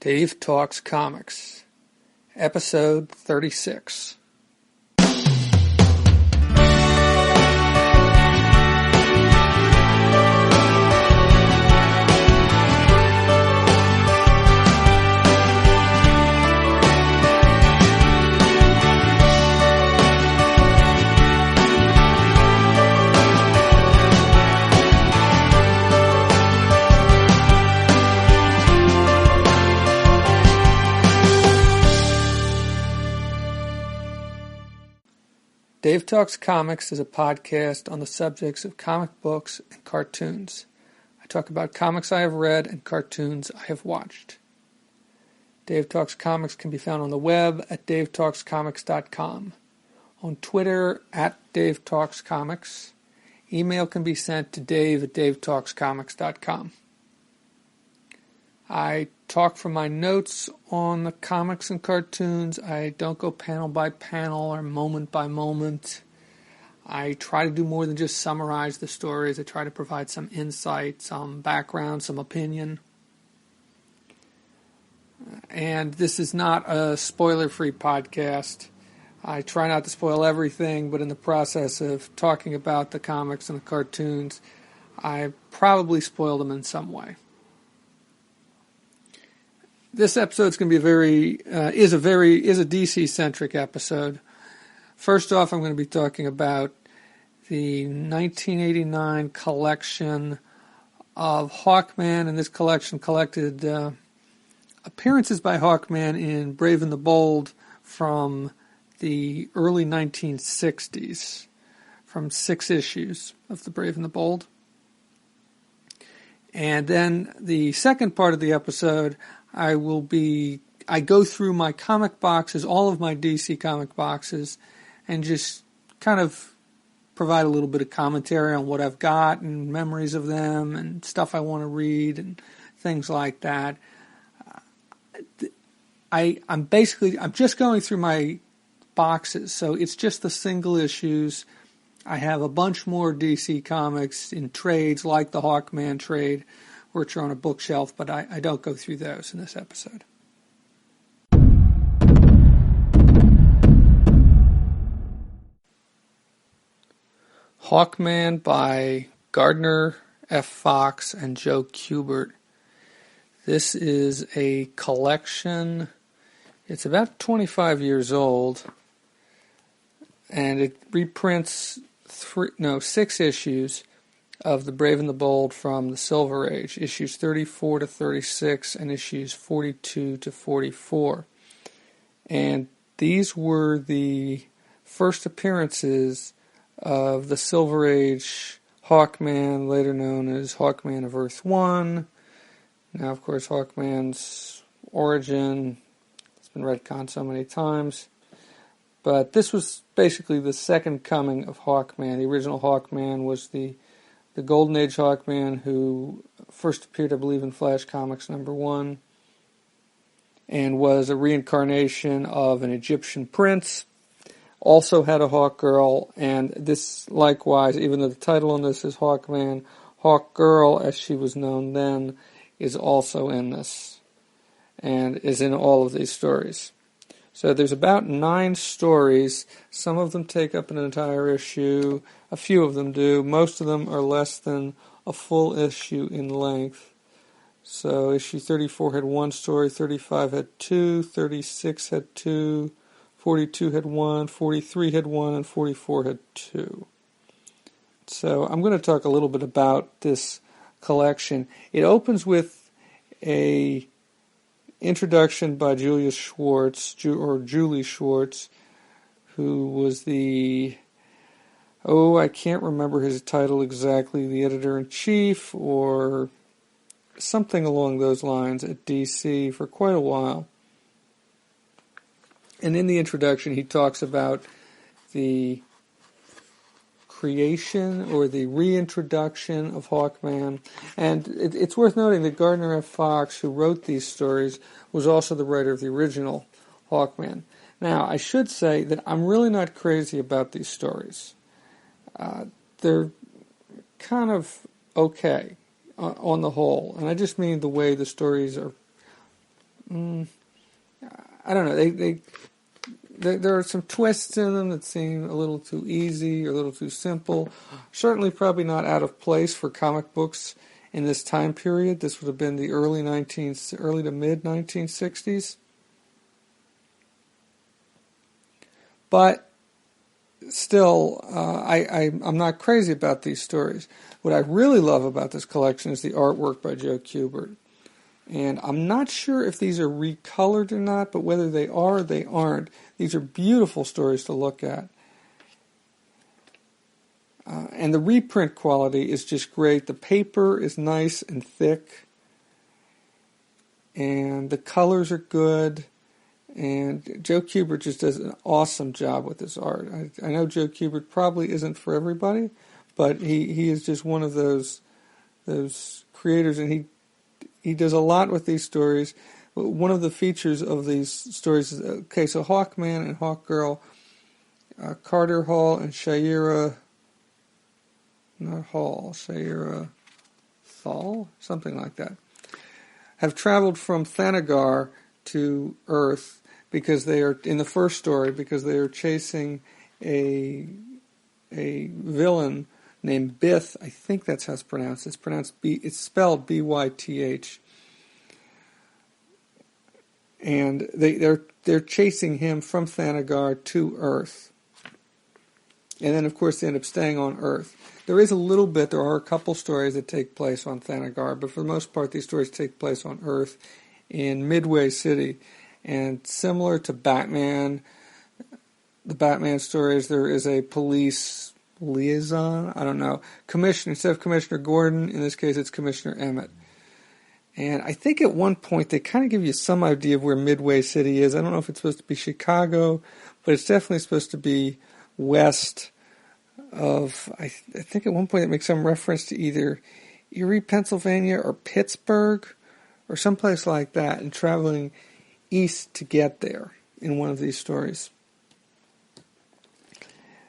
Dave Talks Comics, Episode 36. Dave Talks Comics is a podcast on the subjects of comic books and cartoons. I talk about comics I have read and cartoons I have watched. Dave Talks Comics can be found on the web at davetalkscomics.com, on Twitter at Dave Talks Comics. Email can be sent to dave@davetalkscomics.com. I talk from my notes on the comics and cartoons. I don't go panel by panel or moment by moment. I try to do more than just summarize the stories. I try to provide some insight, some background, some opinion. And this is not a spoiler-free podcast. I try not to spoil everything, but in the process of talking about the comics and the cartoons, I probably spoil them in some way. This episode is going to be is a DC centric episode. First off, I'm going to be talking about the 1989 collection of Hawkman, and this collection collected appearances by Hawkman in Brave and the Bold from the early 1960s, from 6 issues of the Brave and the Bold. And then the second part of the episode, I go through my comic boxes, all of my DC comic boxes, and just kind of provide a little bit of commentary on what I've got and memories of them and stuff I want to read and things like that. I'm just going through my boxes, so it's just the single issues. I have a bunch more DC comics in trades, like the Hawkman trade, which are on a bookshelf, but I don't go through those in this episode. Hawkman by Gardner F. Fox and Joe Kubert. This is a collection. It's about 25 years old, and it reprints 6 issues of the Brave and the Bold from the Silver Age, issues 34 to 36 and issues 42 to 44. And these were the first appearances of the Silver Age Hawkman, later known as Hawkman of Earth 1. Now, of course, Hawkman's origin has been retconned so many times. But this was basically the second coming of Hawkman. The original Hawkman was the Golden Age Hawkman, who first appeared, I believe, in Flash Comics #1, and was a reincarnation of an Egyptian prince. Also had a Hawk Girl, and this likewise, even though the title on this is Hawkman, Hawk Girl, as she was known then, is also in this, and is in all of these stories. So there's about 9 stories. Some of them take up an entire issue. A few of them do. Most of them are less than a full issue in length. So issue 34 had 1 story, 35 had 2, 36 had 2, 42 had 1, 43 had 1, and 44 had 2. So I'm going to talk a little bit about this collection. It opens with a introduction by Julie Schwartz, who was I can't remember his title exactly, the editor-in-chief or something along those lines at DC for quite a while. And in the introduction, he talks about the creation or the reintroduction of Hawkman. And it's worth noting that Gardner F. Fox, who wrote these stories, was also the writer of the original Hawkman. Now, I should say that I'm really not crazy about these stories. They're kind of okay on the whole. And I just mean the way the stories are I don't know. There are some twists in them that seem a little too easy or a little too simple. Certainly probably not out of place for comic books in this time period. This would have been the early to mid 1960s. But still, I'm not crazy about these stories. What I really love about this collection is the artwork by Joe Kubert. And I'm not sure if these are recolored or not, but whether they are or they aren't, these are beautiful stories to look at. And the reprint quality is just great. The paper is nice and thick, and the colors are good. And Joe Kubert just does an awesome job with this art. I know Joe Kubert probably isn't for everybody, but he is just one of those creators, and he does a lot with these stories. One of the features of these stories is, okay, so Hawkman and Hawkgirl, Carter Hall and Shaira Thal, something like that, have traveled from Thanagar to Earth because they are, in the first story, because they are chasing a villain named Bith. I think that's how it's pronounced. It's spelled B-Y-T-H. And they're chasing him from Thanagar to Earth. And then, of course, they end up staying on Earth. There are a couple stories that take place on Thanagar, but for the most part, these stories take place on Earth in Midway City. And similar to Batman, the Batman stories, there is a police liaison, I don't know, commissioner, instead of Commissioner Gordon, in this case it's Commissioner Emmett. And I think at one point they kind of give you some idea of where Midway City is. I don't know if it's supposed to be Chicago, but it's definitely supposed to be west of, I think at one point it makes some reference to either Erie, Pennsylvania, or Pittsburgh, or someplace like that, and traveling east to get there in one of these stories.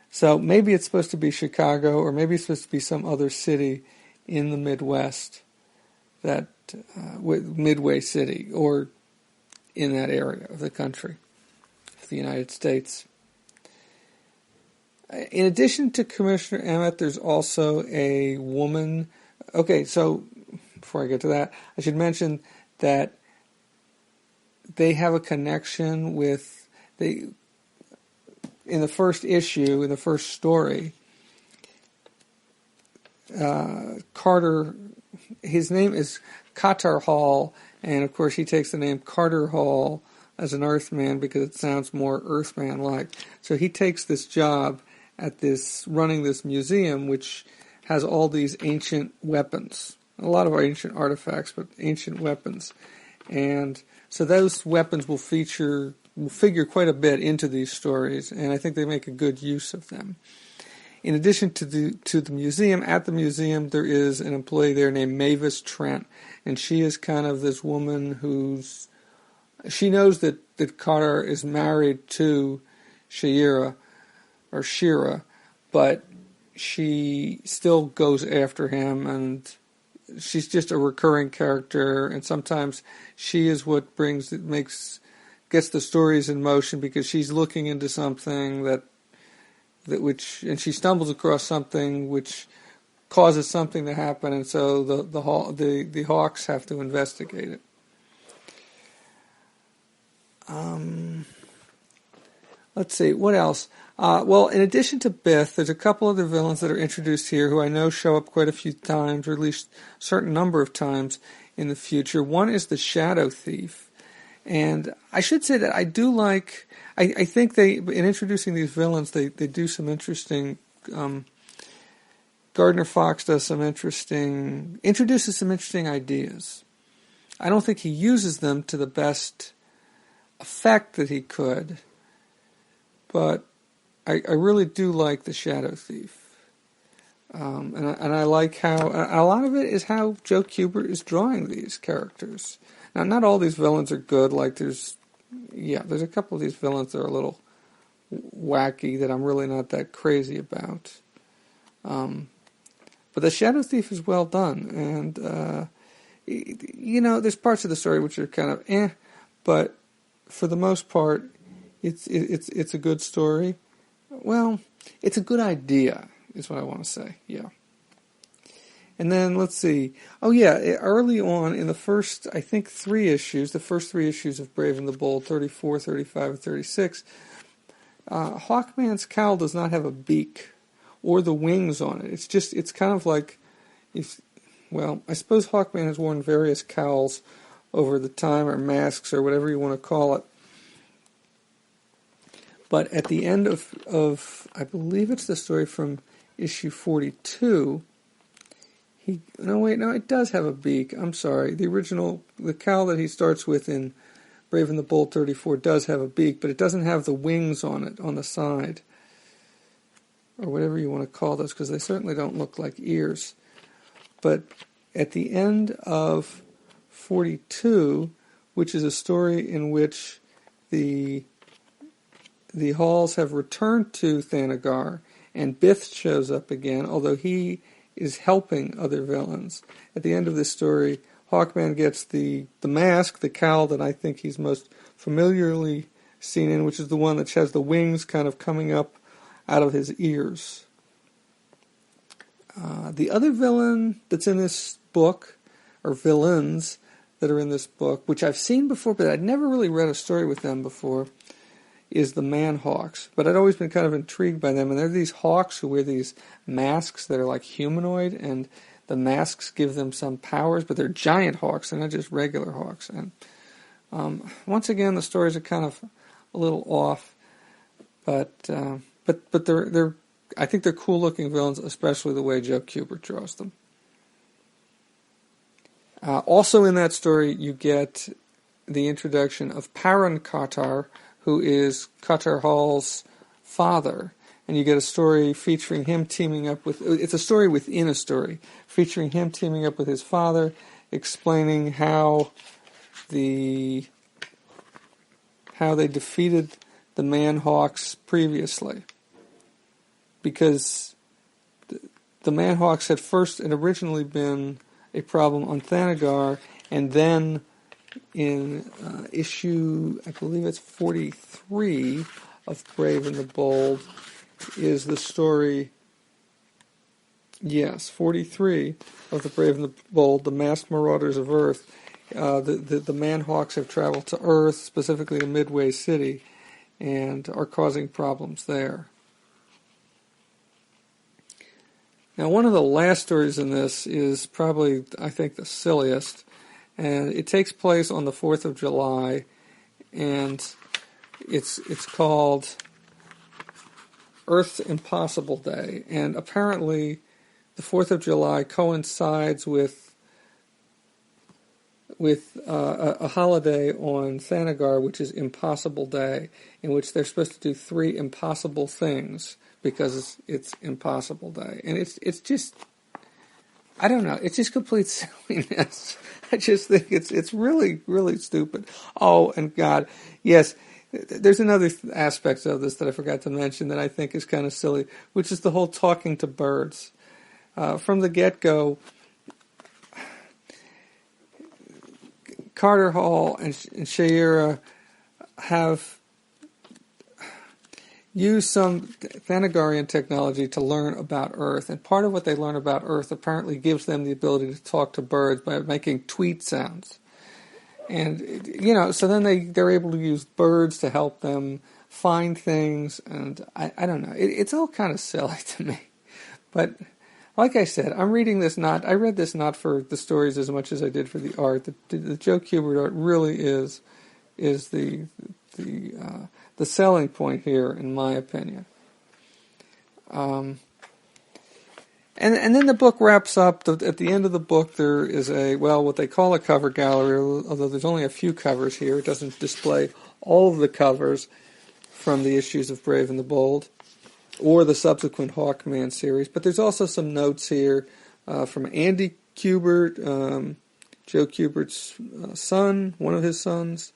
So maybe it's supposed to be Chicago, or maybe it's supposed to be some other city in the Midwest, that Midway City, or in that area of the country, of the United States. In addition to Commissioner Emmett, there's also a woman. Okay, so before I get to that, I should mention that they have a connection with in the first issue, in the first story, Carter, his name is Qatar Hall, and of course he takes the name Carter Hall as an Earthman because it sounds more Earthman-like. So he takes this job at running this museum, which has all these ancient weapons, a lot of ancient artifacts, but ancient weapons. And so those weapons will figure quite a bit into these stories, and I think they make a good use of them. In addition to the museum, at the museum there is an employee there named Mavis Trent, and she is kind of this woman she knows that Carter is married to Shira, but she still goes after him, and she's just a recurring character, and sometimes she is what gets the stories in motion because she's looking into something and she stumbles across something which causes something to happen, and so the Hawks have to investigate it. Let's see, what else? Well, in addition to Bith, there's a couple other villains that are introduced here who I know show up quite a few times, or at least a certain number of times in the future. One is the Shadow Thief. And I should say that I do like, I think in introducing these villains, they do some interesting, Gardner Fox introduces some interesting ideas. I don't think he uses them to the best effect that he could, but I really do like the Shadow Thief. And I like how, a lot of it is how Joe Kubert is drawing these characters. Now, not all these villains are good. Like there's a couple of these villains that are a little wacky that I'm really not that crazy about. But the Shadow Thief is well done, and there's parts of the story which are kind of but for the most part, it's a good story. Well, it's a good idea, is what I want to say. Yeah. And then let's see. Oh yeah, early on in the first, I think, the first three issues of Brave and the Bold, 34, 35, and 36, Hawkman's cowl does not have a beak or the wings on it. It's kind of like, I suppose Hawkman has worn various cowls over the time, or masks, or whatever you want to call it. But at the end of I believe it's the story from issue 42, it does have a beak. I'm sorry. The cowl that he starts with in Brave and the Bold 34 does have a beak, but it doesn't have the wings on it, on the side, or whatever you want to call those, because they certainly don't look like ears. But at the end of 42, which is a story in which the Halls have returned to Thanagar, and Bith shows up again, although he is helping other villains. At the end of this story, Hawkman gets the mask, the cowl that I think he's most familiarly seen in, which is the one that has the wings kind of coming up out of his ears. The other villain that's in this book, or villains that are in this book, which I've seen before, but I'd never really read a story with them before, is the Man-Hawks. But I'd always been kind of intrigued by them. And they're these hawks who wear these masks that are like humanoid, and the masks give them some powers, but they're giant hawks. They're not just regular hawks. And once again, the stories are kind of a little off, but they're I think they're cool-looking villains, especially the way Joe Kubert draws them. Also in that story, you get the introduction of Paran Qatar, who is Qatar Hall's father. And you get a story featuring him teaming up with... It's a story within a story, featuring him teaming up with his father, explaining how they defeated the Man-Hawks previously. Because the Man-Hawks had originally been a problem on Thanagar, and then in issue, I believe it's 43 of Brave and the Bold, is the story, 43 of the Brave and the Bold, the Masked Marauders of Earth. The Man-Hawks have traveled to Earth, specifically to Midway City, and are causing problems there. Now, one of the last stories in this is probably, I think, the silliest, and it takes place on the 4th of July, and it's called Earth's Impossible Day, and apparently the 4th of July coincides with a holiday on Thanagar, which is Impossible Day, in which they're supposed to do 3 impossible things, because it's Impossible Day. And it's just, I don't know, it's just complete silliness. I just think it's really, really stupid. Oh, and God, yes, there's another aspect of this that I forgot to mention that I think is kind of silly, which is the whole talking to birds. From the get-go, Carter Hall and Shaira have use some Thanagarian technology to learn about Earth, and part of what they learn about Earth apparently gives them the ability to talk to birds by making tweet sounds. And, so then they're able to use birds to help them find things, and I don't know. It's all kind of silly to me. But, like I said, I read this not for the stories as much as I did for the art. The Joe Kubert art really is the selling point here, in my opinion. And then the book wraps up. At the end of the book, there is what they call a cover gallery, although there's only a few covers here. It doesn't display all of the covers from the issues of Brave and the Bold or the subsequent Hawkman series. But there's also some notes here from Andy Kubert, Joe Kubert's son, one of his sons,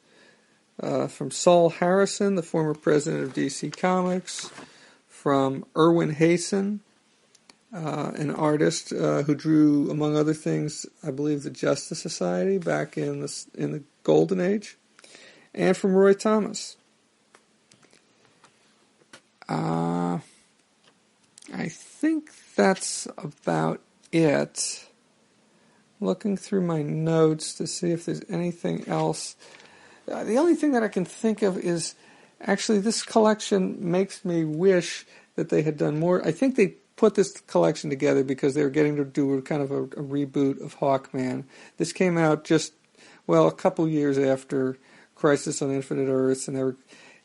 from Saul Harrison, the former president of DC Comics, from Erwin Hasen, an artist who drew, among other things, I believe, the Justice Society back in the Golden Age, and from Roy Thomas. I think that's about it. Looking through my notes to see if there's anything else. The only thing that I can think of is, actually, this collection makes me wish that they had done more. I think they put this collection together because they were getting to do kind of a reboot of Hawkman. This came out just, a couple years after Crisis on Infinite Earths, and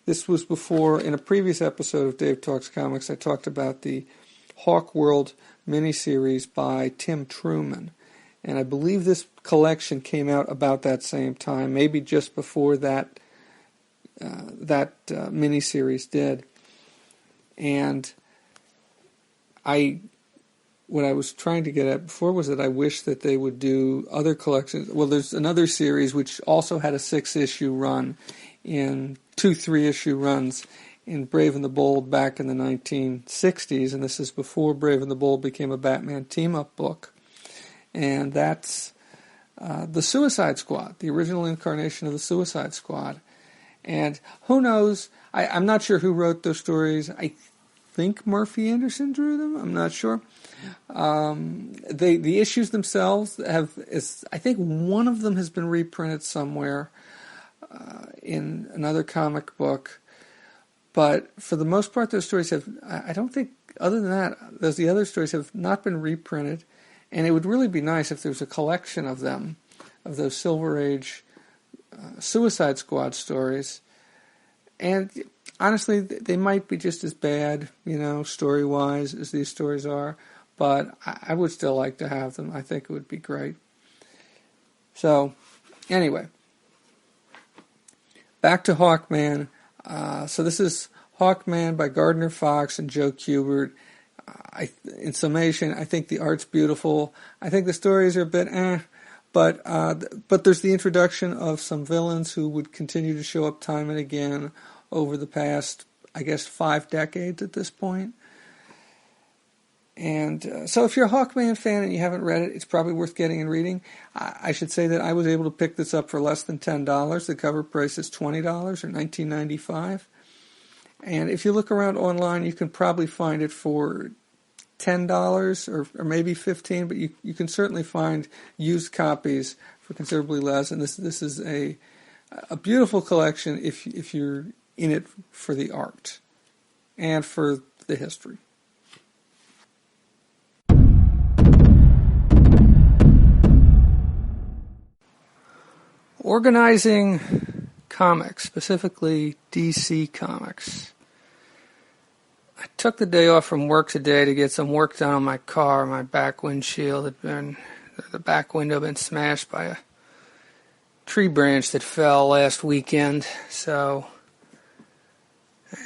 this was before, in a previous episode of Dave Talks Comics, I talked about the Hawk World miniseries by Tim Truman. And I believe this collection came out about that same time, maybe just before that miniseries did. And what I was trying to get at before was that I wish that they would do other collections. Well, there's another series which also had a 6-issue run in 2 3-issue runs in Brave and the Bold back in the 1960s, and this is before Brave and the Bold became a Batman team-up book. And that's the Suicide Squad, the original incarnation of the Suicide Squad. And who knows, I'm not sure who wrote those stories. I think Murphy Anderson drew them, I'm not sure. The issues themselves I think one of them has been reprinted somewhere in another comic book. But for the most part, those stories I don't think, other than that, the other stories have not been reprinted. And it would really be nice if there was a collection of them, of those Silver Age Suicide Squad stories. And honestly, they might be just as bad, story-wise as these stories are. But I would still like to have them. I think it would be great. So, anyway. Back to Hawkman. So this is Hawkman by Gardner Fox and Joe Kubert. In summation, I think the art's beautiful. I think the stories are a bit but there's the introduction of some villains who would continue to show up time and again over the past, 5 decades at this point. And so if you're a Hawkman fan and you haven't read it, it's probably worth getting and reading. I should say that I was able to pick this up for less than $10. The cover price is $20 or $19.95. And if you look around online, you can probably find it for $10 or maybe $15, but you can certainly find used copies for considerably less. And this is a beautiful collection if you're in it for the art and for the history. Organizing comics, specifically DC Comics. I took the day off from work today to get some work done on my car. My back windshield the back window had been smashed by a tree branch that fell last weekend. So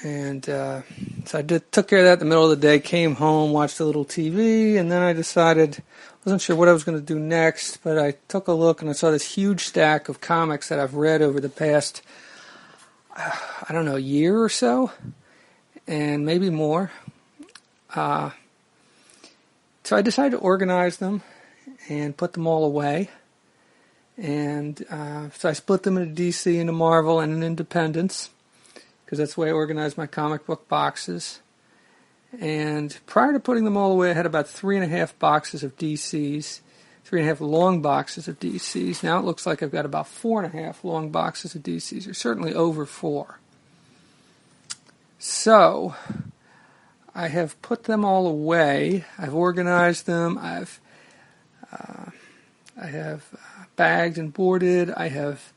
I took care of that in the middle of the day, came home, watched a little TV, and then I decided, I wasn't sure what I was going to do next, but I took a look and I saw this huge stack of comics that I've read over the past, year or so, and maybe more. So I decided to organize them and put them all away. And so I split them into DC, into Marvel, and into Independence, because that's the way I organized my comic book boxes. And prior to putting them all away, I had about 3.5 boxes of DCs, 3.5 long boxes of DCs. Now it looks like I've got about 4.5 long boxes of DCs, or certainly over 4. So I have put them all away. I've organized them. I have bagged and boarded. I have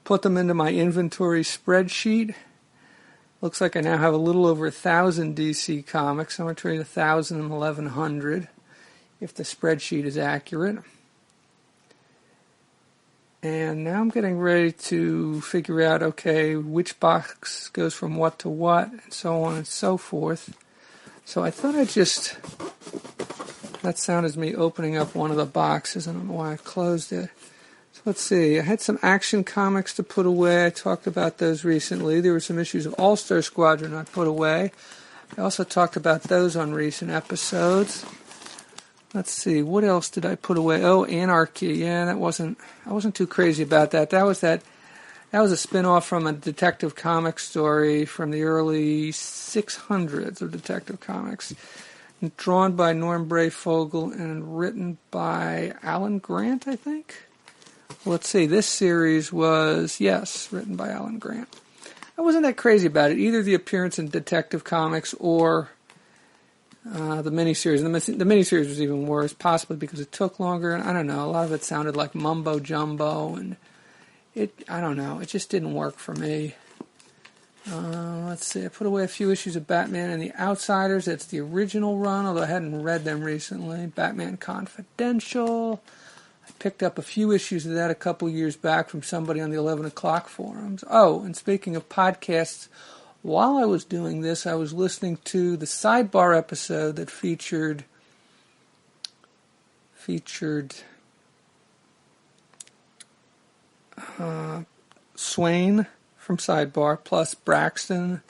put them into my inventory spreadsheet. Looks like I now have a little over 1,000 DC comics. I'm going to trade 1,000 and 1,100 if the spreadsheet is accurate. And now I'm getting ready to figure out, which box goes from what to what, and so on and so forth. So I thought that sounded me opening up one of the boxes. I don't know why I closed it. So let's see. I had some Action Comics to put away. I talked about those recently. There were some issues of All-Star Squadron I put away. I also talked about those on recent episodes. Let's see, what else did I put away? Oh, Anarchy. Yeah, I wasn't too crazy about that. That That was a spin-off from a Detective Comics story from the early 600s of Detective Comics. Drawn by Norm Brayfogle and written by Alan Grant, I think. Let's see, this series was, yes, written by Alan Grant. I wasn't that crazy about it, either the appearance in Detective Comics or the miniseries. The miniseries was even worse, possibly because it took longer, and I don't know, a lot of it sounded like mumbo-jumbo, and I don't know, it just didn't work for me. Let's see, I put away a few issues of Batman and the Outsiders. It's the original run, although I hadn't read them recently. Batman Confidential. I picked up a few issues of that a couple years back from somebody on the 11 o'clock forums. Oh, and speaking of podcasts, while I was doing this, I was listening to the Sidebar episode that featured Swain from Sidebar, plus Braxton,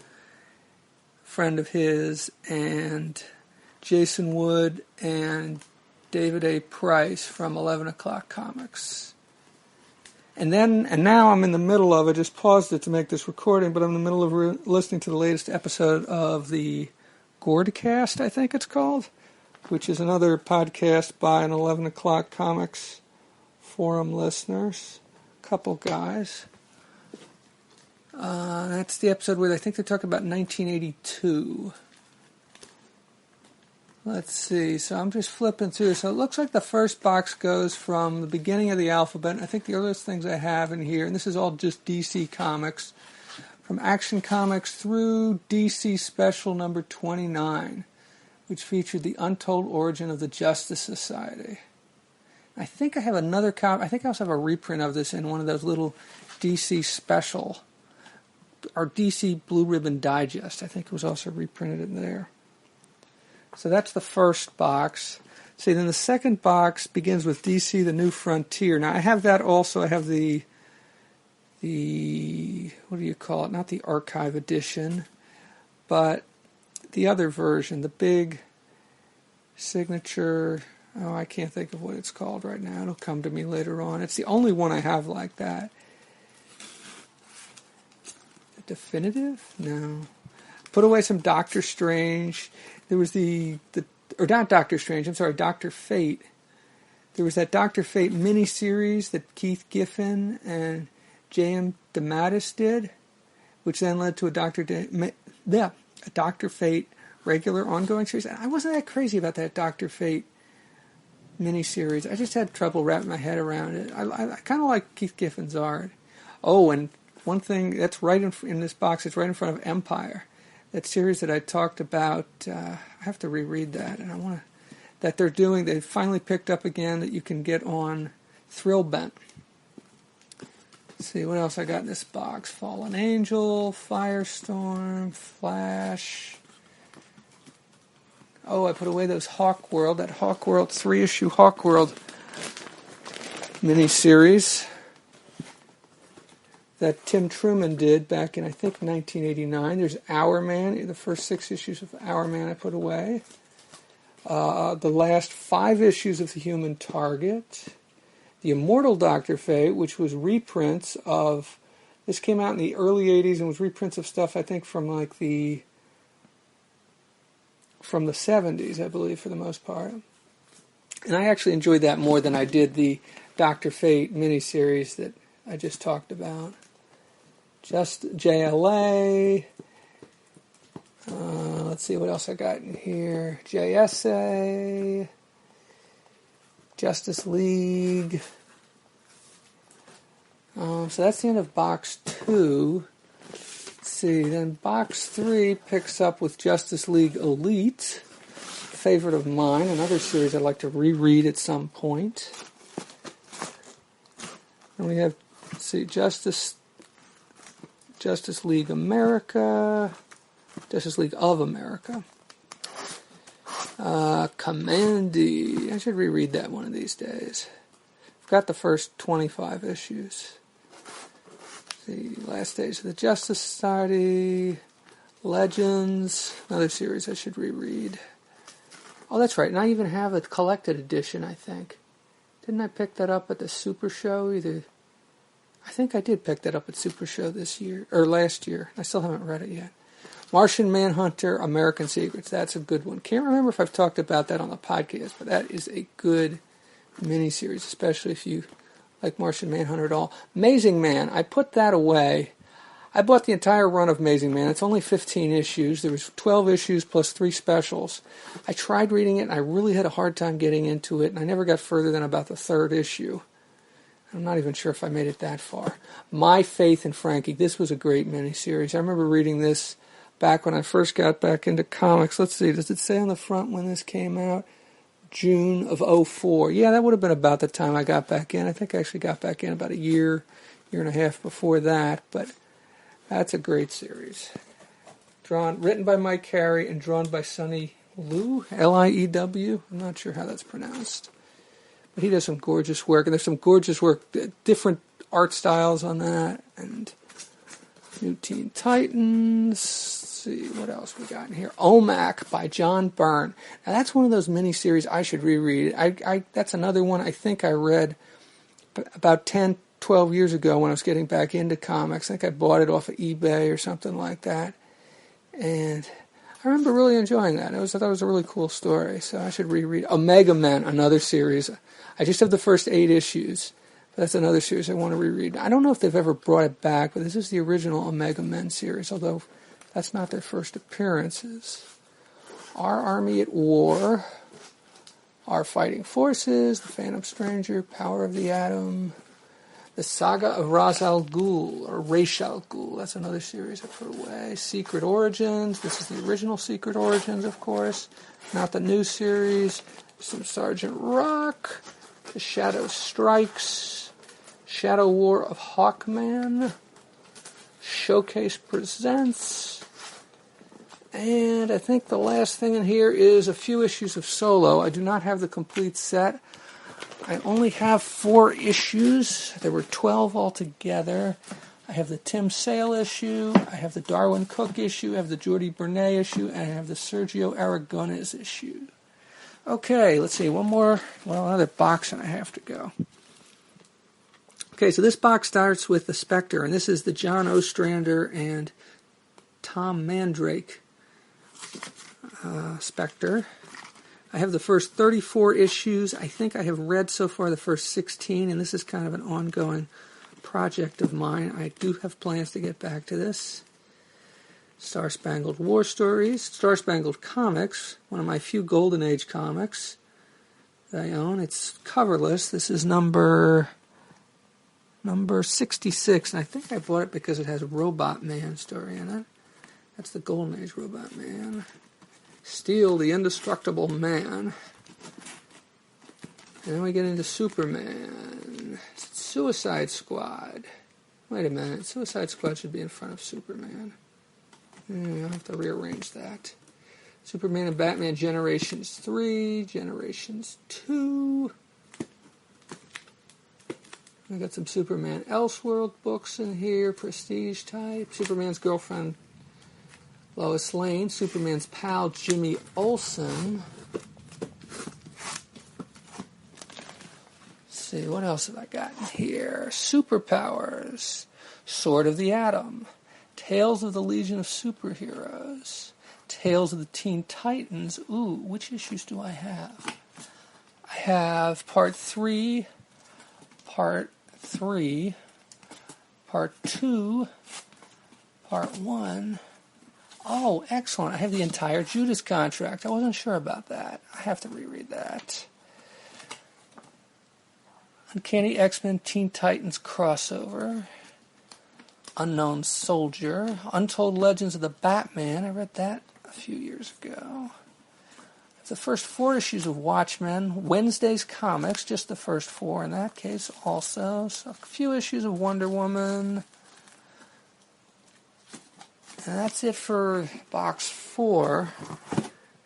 friend of his, and Jason Wood and David A. Price from 11 O'Clock Comics. And now I'm in the middle of, I just paused it to make this recording, but I'm in the middle of listening to the latest episode of the Gordcast, I think it's called, which is another podcast by an 11 O'Clock Comics forum listeners, couple guys. That's the episode where I think they're talking about 1982. Let's see, so I'm just flipping through. So it looks like the first box goes from the beginning of the alphabet. And I think the earliest things I have in here, and this is all just DC Comics, from Action Comics through DC Special number 29, which featured the untold origin of the Justice Society. I think I have another copy. I think I also have a reprint of this in one of those little DC Special, or DC Blue Ribbon Digest. I think it was also reprinted in there. So that's the first box. See, then the second box begins with DC The New Frontier. Now, I have that also. I have the what do you call it? Not the archive edition, but the other version, the big signature. Oh, I can't think of what it's called right now. It'll come to me later on. It's the only one I have like that. The definitive? No. Put away some Doctor Strange. There was or not Doctor Strange, I'm sorry, Dr. Fate. There was that Dr. Fate miniseries that Keith Giffen and J.M. DeMatteis did, which then led to a Dr. Fate regular ongoing series. And I wasn't that crazy about that Dr. Fate miniseries. I just had trouble wrapping my head around it. I kind of like Keith Giffen's art. Oh, and one thing that's right in this box, it's right in front of Empire. That series that I talked about, I have to reread that, and they finally picked up again that you can get on Thrillbent. Let's see what else I got in this box. Fallen Angel, Firestorm, Flash. Oh, I put away those Hawkworld, that Hawkworld 3-issue Hawkworld miniseries that Tim Truman did back in, I think, 1989. There's Hourman, the first 6 issues of Hourman I put away. The last 5 issues of The Human Target. The Immortal Dr. Fate, which was reprints of, this came out in the early 80s and was reprints of stuff, I think, from the 70s, I believe, for the most part. And I actually enjoyed that more than I did the Dr. Fate miniseries that I just talked about. Just JLA. Let's see what else I got in here. JSA. Justice League. So that's the end of box 2. Let's see. Then box 3 picks up with Justice League Elite. Favorite of mine. Another series I'd like to reread at some point. And we have, let's see, Justice League America, Justice League of America, Commandy. I should reread that one of these days. I've got the first 25 issues. The Last Days of the Justice Society, Legends, another series I should reread. Oh, that's right, and I even have a collected edition, I think. Didn't I pick that up at the Super Show either? I think I did pick that up at Super Show this year, or last year. I still haven't read it yet. Martian Manhunter, American Secrets. That's a good one. Can't remember if I've talked about that on the podcast, but that is a good miniseries, especially if you like Martian Manhunter at all. Amazing Man. I put that away. I bought the entire run of Amazing Man. It's only 15 issues. There was 12 issues plus 3 specials. I tried reading it, and I really had a hard time getting into it, and I never got further than about the 3rd issue. I'm not even sure if I made it that far. My Faith in Frankie. This was a great miniseries. I remember reading this back when I first got back into comics. Let's see, does it say on the front when this came out? June of 2004. Yeah, that would have been about the time I got back in. I think I actually got back in about a year and a half before that, but that's a great series. Written by Mike Carey and drawn by Sonny Liew, Liew. I'm not sure how that's pronounced. But he does some gorgeous work, and there's some gorgeous work, different art styles on that, and New Teen Titans. Let's see what else we got in here. OMAC by John Byrne. Now that's one of those miniseries I should reread. That's another one I think I read about 10, 12 years ago when I was getting back into comics. I think I bought it off of eBay or something like that. And I remember really enjoying that. I thought it was a really cool story, so I should reread Omega Men, another series. I just have the first 8 issues. That's another series I want to reread. I don't know if they've ever brought it back, but this is the original Omega Men series, although that's not their first appearances. Our Army at War, Our Fighting Forces, The Phantom Stranger, Power of the Atom, The Saga of Ra's al Ghul, or Ra's al Ghul. That's another series I put away. Secret Origins. This is the original Secret Origins, of course, not the new series. Some Sergeant Rock, The Shadow Strikes, Shadow War of Hawkman, Showcase Presents, and I think the last thing in here is a few issues of Solo. I do not have the complete set. I only have 4 issues. There were 12 altogether. I have the Tim Sale issue, I have the Darwin Cook issue, I have the Jordi Bernay issue, and I have the Sergio Aragonés issue. Okay, let's see, another box and I have to go. Okay, so this box starts with the Spectre, and this is the John Ostrander and Tom Mandrake Spectre. I have the first 34 issues. I think I have read so far the first 16, and this is kind of an ongoing project of mine. I do have plans to get back to this. Star Spangled War Stories, Star Spangled Comics, one of my few Golden Age comics that I own. It's coverless. This is number 66, and I think I bought it because it has a Robot Man story in it. That's the Golden Age Robot Man. Steel, the Indestructible Man. And then we get into Superman. Suicide Squad. Wait a minute. Suicide Squad should be in front of Superman. I'll have to rearrange that. Superman and Batman Generations 3, Generations 2. I got some Superman Elseworld books in here, prestige type. Superman's girlfriend, Lois Lane. Superman's pal, Jimmy Olsen. Let's see, what else have I got in here? Superpowers. Sword of the Atom. Tales of the Legion of Superheroes. Tales of the Teen Titans. Ooh, which issues do I have? I have Part 3, Part 2, Part 1. Oh, excellent. I have the entire Judas Contract. I wasn't sure about that. I have to reread that. Uncanny X-Men Teen Titans crossover. Unknown Soldier. Untold Legends of the Batman. I read that a few years ago. The first 4 issues of Watchmen. Wednesday's Comics, just the first 4 in that case also. So a few issues of Wonder Woman. And that's it for box 4.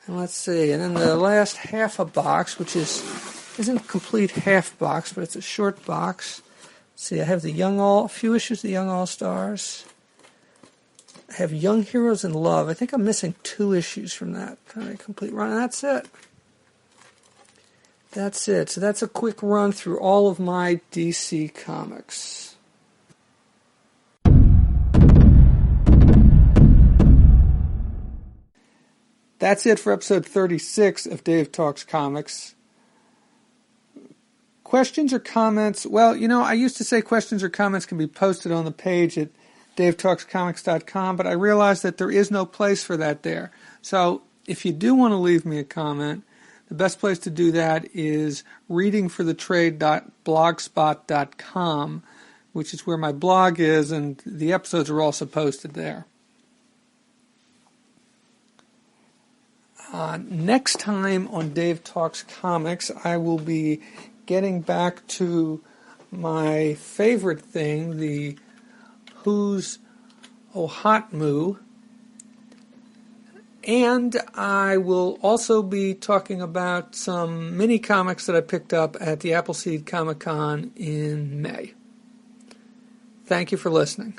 And let's see, and then the last half a box, which isn't a complete half box, but it's a short box. Let's see, I have a few issues of the Young All-Stars. I have Young Heroes in Love. I think I'm missing 2 issues from that kind of complete run, and that's it. That's it. So that's a quick run through all of my DC comics. That's it for episode 36 of Dave Talks Comics. Questions or comments? Well, I used to say questions or comments can be posted on the page at davetalkscomics.com, but I realized that there is no place for that there. So if you do want to leave me a comment, the best place to do that is readingforthetrade.blogspot.com, which is where my blog is, and the episodes are also posted there. Next time on Dave Talks Comics, I will be getting back to my favorite thing, the Who's Oh Hot Moo. And I will also be talking about some mini comics that I picked up at the Appleseed Comic Con in May. Thank you for listening.